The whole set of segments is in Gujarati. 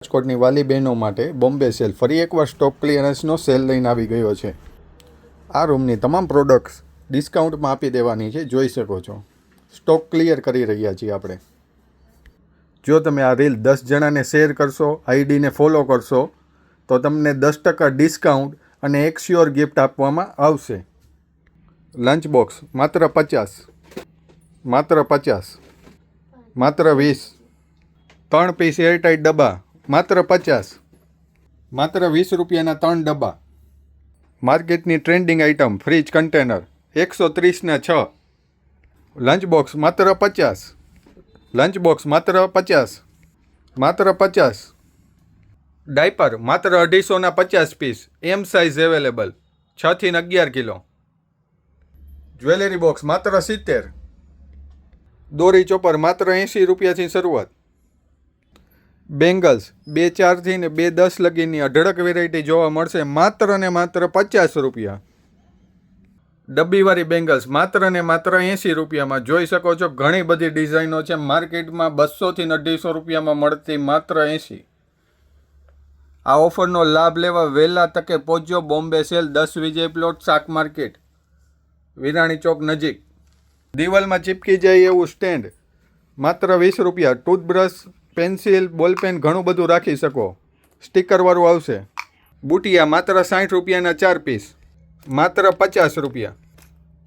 રાજકોટની વાલી બહેનો માટે બોમ્બે સેલ ફરી એકવાર સ્ટોક ક્લિયરન્સનો સેલ લઈને આવી ગયો છે. આ રૂમની તમામ પ્રોડક્ટ્સ ડિસ્કાઉન્ટમાં આપી દેવાની છે, જોઈ શકો છો. સ્ટોક ક્લિયર કરી રહ્યા છીએ આપણે. જો તમે આ રીલ 10 જણાને શેર કરશો, આઈડીને ફોલો કરશો તો તમને 10% ડિસ્કાઉન્ટ અને એક શ્યોર ગિફ્ટ આપવામાં આવશે. લંચ બોક્સ માત્ર 50, માત્ર 50, માત્ર 20. 3 પીસ એરટાઇટ ડબ્બા માત્ર 50, માત્ર 20 રૂપિયાના 3 ડબ્બા. માર્કેટની ટ્રેન્ડિંગ આઇટમ ફ્રીજ કન્ટેનર 130 ના 6. લંચ બોક્સ માત્ર 50, લંચ બોક્સ માત્ર 50, માત્ર 50. ડાયપર માત્ર 250 ના 50 પીસ, એમ સાઇઝ અવેલેબલ, 6 થી 11 કિલો. જ્વેલરી બોક્સ માત્ર 70. દોરી ચોપર માત્ર 80 રૂપિયાથી શરૂઆત. બેંગલ્સ 2.4 થી ને 2.10 લગીની અઢળક વેરાયટી જોવા મળશે માત્ર ને માત્ર 50 રૂપિયા. ડબ્બીવાળી બેંગલ્સ માત્ર ને માત્ર 80 રૂપિયામાં જોઈ શકો છો. ઘણી બધી ડિઝાઇનો છે. માર્કેટમાં 200 થી 250 રૂપિયામાં મળતી માત્ર 80. આ ઓફરનો લાભ લેવા વહેલા તકે પહોંચજો. બોમ્બે સેલ 10 વિજય પ્લોટ, શાક માર્કેટ, વિરાણી ચોક નજીક. દિવાલમાં ચીપકી જાય એવું સ્ટેન્ડ માત્ર 20 રૂપિયા. ટૂથબ્રશ, પેન્સિલ, બોલપેન ઘણું બધું રાખી શકો. સ્ટીકરવાળું આવશે. બુટિયા માત્ર 60 રૂપિયાના 4 પીસ, માત્ર 50 રૂપિયા,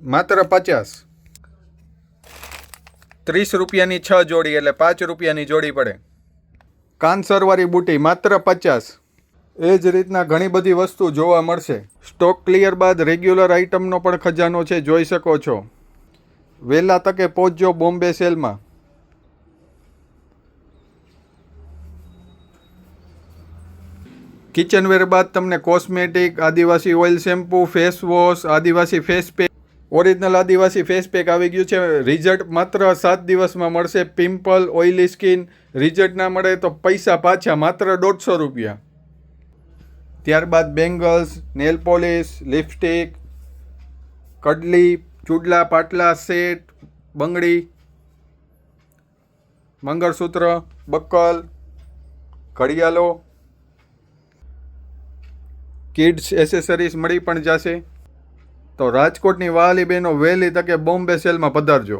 માત્ર 50. 30 રૂપિયાની 6 જોડી એટલે 5 રૂપિયાની જોડી પડે. કાનસરવાળી બુટી માત્ર 50. એ જ રીતના ઘણી બધી વસ્તુ જોવા મળશે. સ્ટોક ક્લિયર બાદ રેગ્યુલર આઇટમનો પણ ખજાનો છે, જોઈ શકો છો. વહેલા તકે પહોંચજો બોમ્બે સેલમાં. કિચનવેર બાદ તમને કોસ્મેટિક, આદિવાસી ઓઇલ શેમ્પૂ, ફેસ વોશ, આદિવાસી ફેસ પેક, ઓરિજિનલ આદિવાસી ફેસ પેક આવી ગયું છે. રિઝલ્ટ માત્ર 7 દિવસમાં મળશે. પિમ્પલ, ઓઇલી સ્કિન રિઝલ્ટ ના મળે તો પૈસા પાછા, માત્ર 150 રૂપિયા. ત્યારબાદ બેંગલ્સ, નેલ પોલિશ, લિપસ્ટિક, કડલી, ચૂડલા, પાટલા, સેટ, બંગડી, મંગળસૂત્ર, બક્કલ, ઘડિયાળો, કિડ્સ એસેસરીઝ મળી પણ જશે. તો રાજકોટની વહાલી બહેનો વહેલી તકે બોમ્બે સેલમાં પધારજો.